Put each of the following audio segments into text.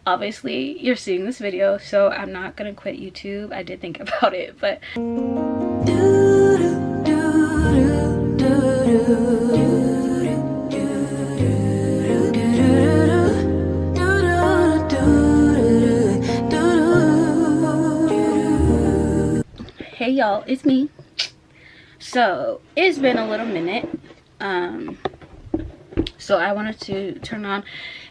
Obviously you're seeing this video, so I'm not gonna quit YouTube. I did think about it, but hey y'all, it's me. So it's been a little minute. So I wanted to turn on.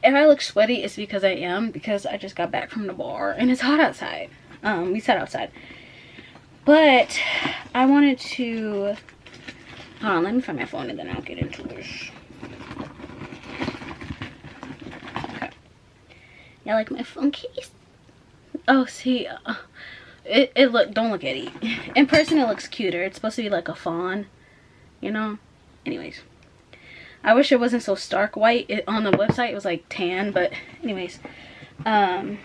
If I look sweaty, it's because I am, because I just got back from the bar and it's hot outside. We sat outside, but I wanted to, hold on, let me find my phone and then I'll get into this. Okay. Yeah, like my phone case. Oh, see, it look, don't look at it. In person it looks cuter. It's supposed to be like a fawn, you know. Anyways, I wish it wasn't so stark white. On the website it was like tan, but anyways, I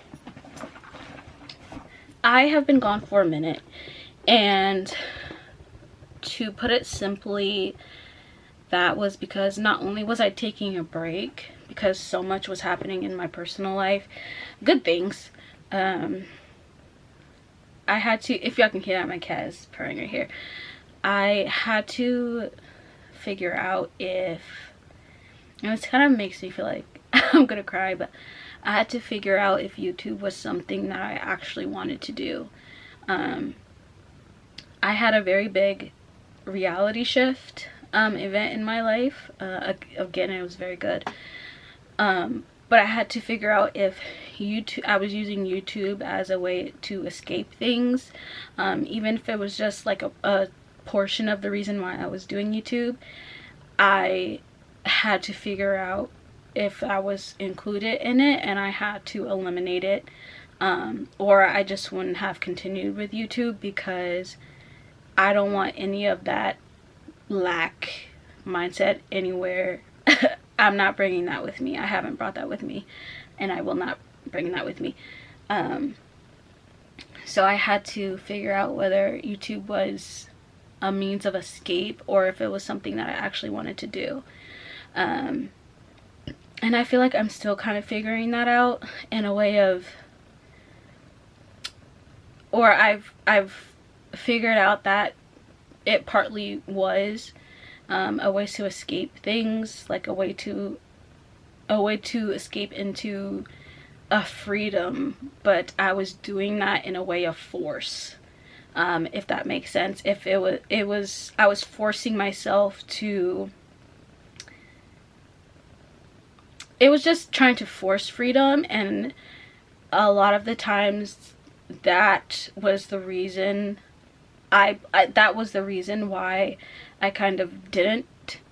have been gone for a minute, and to put it simply, that was because not only was I taking a break because so much was happening in my personal life, good things. I had to, if y'all can hear that, my cat is purring right here. I had to figure out if, and it kind of makes me feel like I'm gonna cry, but I had to figure out if YouTube was something that I actually wanted to do. I had a very big reality shift event in my life. Again, it was very good. But I had to figure out if I was using YouTube as a way to escape things, even if it was just like a portion of the reason why I was doing YouTube. I had to figure out if I was included in it, and I had to eliminate it, or I just wouldn't have continued with YouTube, because I don't want any of that lack mindset anywhere. I'm not bringing that with me. I haven't brought that with me, and I will not bring that with me. So I had to figure out whether YouTube was a means of escape or if it was something that I actually wanted to do. And I feel like I'm still kind of figuring that out in a way of, or I've figured out that it partly was a way to escape things, like a way to escape into a freedom, but I was doing that in a way of force, if that makes sense. If I was forcing myself to, it was just trying to force freedom, and a lot of the times that was the reason that was the reason why I kind of didn't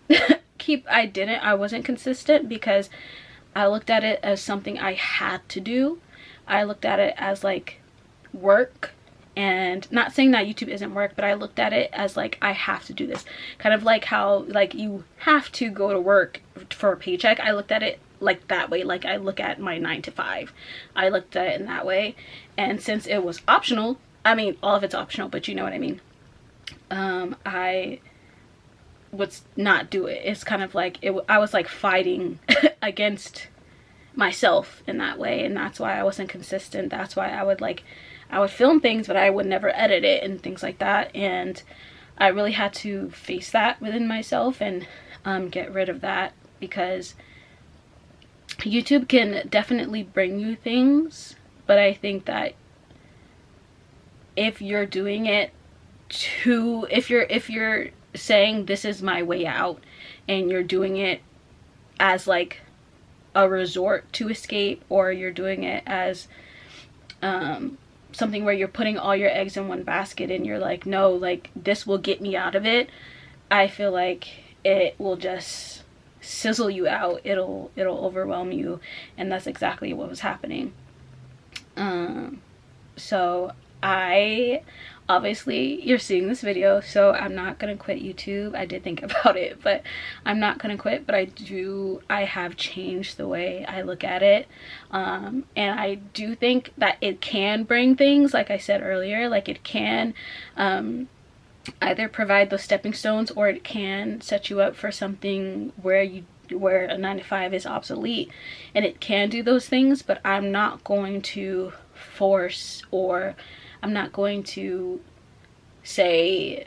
I wasn't consistent, because I looked at it as something I had to do. I looked at it as like work, and not saying that YouTube isn't work, but I looked at it as like, I have to do this. Kind of like how like you have to go to work for a paycheck. I looked at it like that way. Like I look at my 9 to 5. I looked at it in that way. And since it was optional, I mean, all of it's optional, but you know what I mean. I would not do it. It's kind of like I was like fighting against myself in that way, and that's why I wasn't consistent. That's why I would film things, but I would never edit it and things like that. And I really had to face that within myself and get rid of that, because YouTube can definitely bring you things, but I think that if you're doing it if you're saying this is my way out, and you're doing it as like a resort to escape, or you're doing it as something where you're putting all your eggs in one basket and you're like, no, like this will get me out of it, I feel like it will just sizzle you out. It'll overwhelm you, and that's exactly what was happening. So obviously you're seeing this video, so I'm not gonna quit YouTube. I did think about it, but I'm not gonna quit. But I have changed the way I look at it, and I do think that it can bring things, like I said earlier, like it can either provide those stepping stones, or it can set you up for something where you where a 9 to 5 is obsolete, and it can do those things, but I'm not going to force, or I'm not going to say,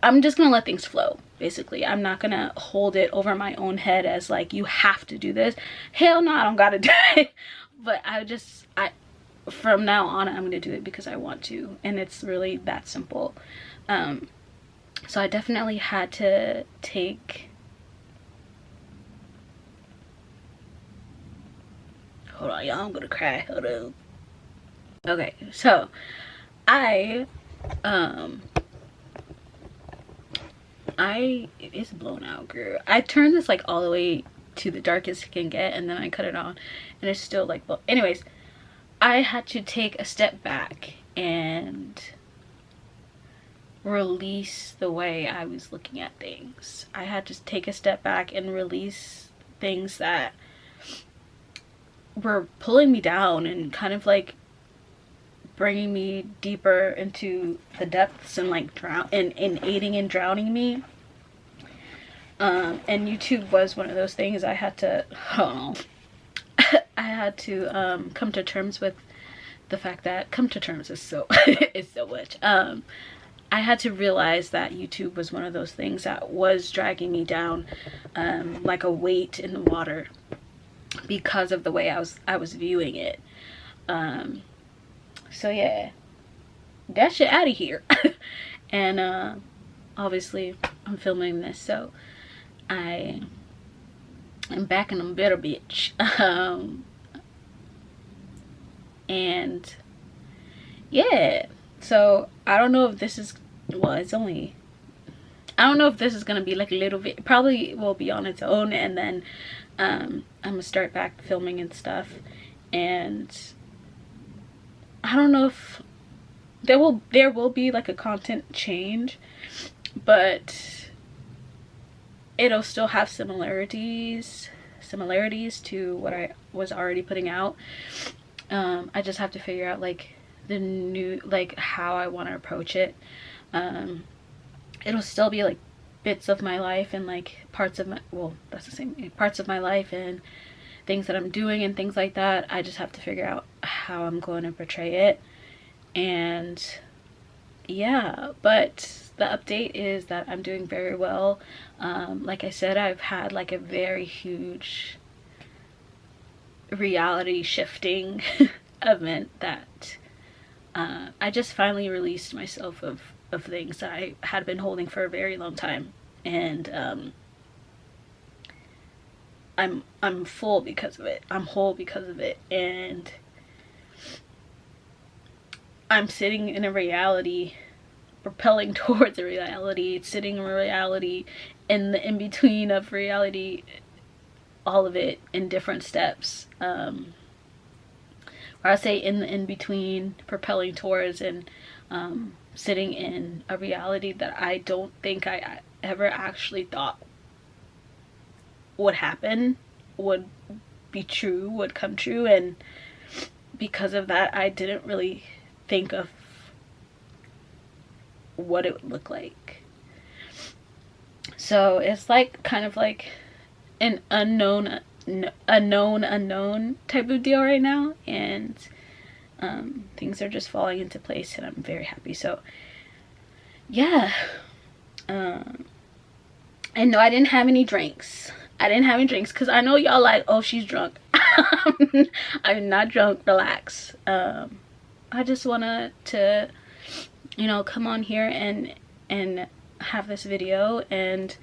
I'm just gonna let things flow. Basically, I'm not gonna hold it over my own head as like, you have to do this. Hell no, I don't gotta do it. But from now on, I'm gonna do it because I want to, and it's really that simple. So I definitely had to take, hold on y'all, I'm gonna cry, hold on. Okay, so it's blown out, girl. I turned this like all the way to the darkest it can get, and then I cut it on, and it's still like, well, anyways, I had to take a step back and release the way I was looking at things. I had to take a step back and release things that were pulling me down and kind of like bringing me deeper into the depths, and like aiding and drowning me. And YouTube was one of those things. I had to come to terms with the fact that, come to terms is so is so much. I had to realize that YouTube was one of those things that was dragging me down, like a weight in the water, because of the way I was viewing it. So yeah, that shit out of here. And obviously I'm filming this, so I am back in a bitter bitch. And yeah, so I don't know if this is, well, it's only, I don't know if this is gonna be like a little bit, probably will be on its own, and then I'm gonna start back filming and stuff. And I don't know if there will be like a content change, but it'll still have similarities to what I was already putting out. I just have to figure out like the new, like how I want to approach it. It'll still be like bits of my life and like parts of my, well, that's the same, parts of my life and things that I'm doing and things like that. I just have to figure out how I'm going to portray it. And yeah, but the update is that I'm doing very well. Like I said, I've had like a very huge reality shifting event that I just finally released myself of things that I had been holding for a very long time. And I'm full because of it. I'm whole because of it. And I'm sitting in a reality, propelling towards a reality, sitting in a reality, in the in-between of reality, all of it in different steps. Or I say in the in-between, propelling towards, and sitting in a reality that I don't think I ever actually thought would happen, would be true, would come true. And because of that, I didn't really think of what it would look like. So it's like kind of like an unknown type of deal right now, and things are just falling into place, and I'm very happy. So yeah, and no, I didn't have any drinks. Because I know y'all like, oh, she's drunk. I'm not drunk, relax. I just wanted to, you know, come on here and have this video, and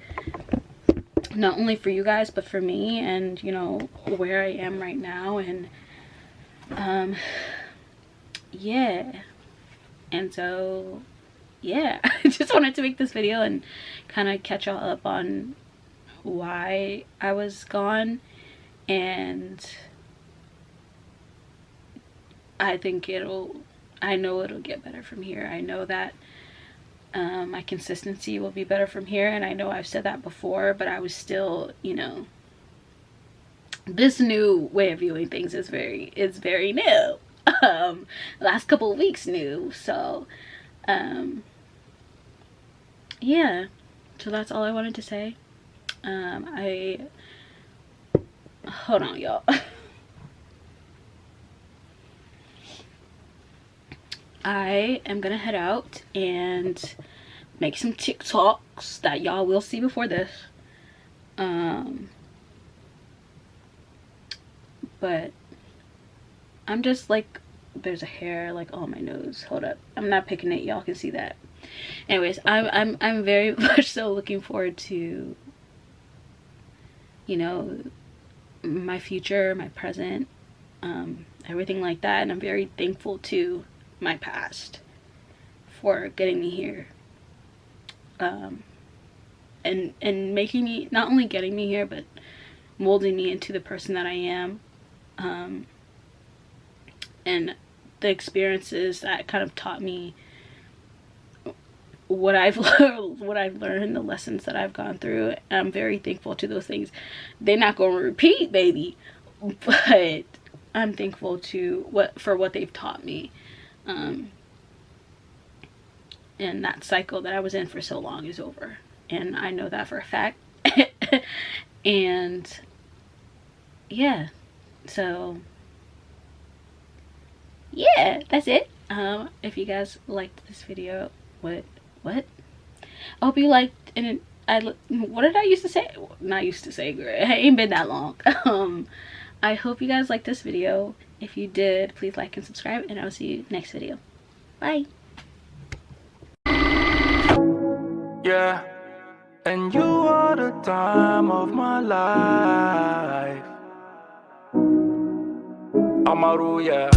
not only for you guys but for me, and you know where I am right now. And yeah, and so yeah, I just wanted to make this video and kind of catch y'all up on why I was gone. And I know it'll get better from here. I know that my consistency will be better from here, and I know I've said that before, but I was still, you know, this new way of viewing things is very new. Last couple of weeks new. So yeah, so that's all I wanted to say. I hold on, y'all. I am gonna head out and make some TikToks that y'all will see before this. But I'm just like, there's a hair like on my nose. Hold up, I'm not picking it, y'all can see that. Anyways, I'm very much so looking forward to, you know, my future, my present, everything like that. And I'm very thankful to my past for getting me here, and making me, not only getting me here, but molding me into the person that I am, and the experiences that kind of taught me what I've learned, the lessons that I've gone through. And I'm very thankful to those things. They're not going to repeat, baby, but I'm thankful to what they've taught me. And that cycle that I was in for so long is over, and I know that for a fact. And yeah, so yeah, that's it. If you guys liked this video, what I hope you liked. And what did I used to say? Not used to say, girl, it ain't been that long. I hope you guys liked this video. If you did, please like and subscribe, and I'll see you next video. Bye. Yeah, and you are the time of my life. Amaru, yeah.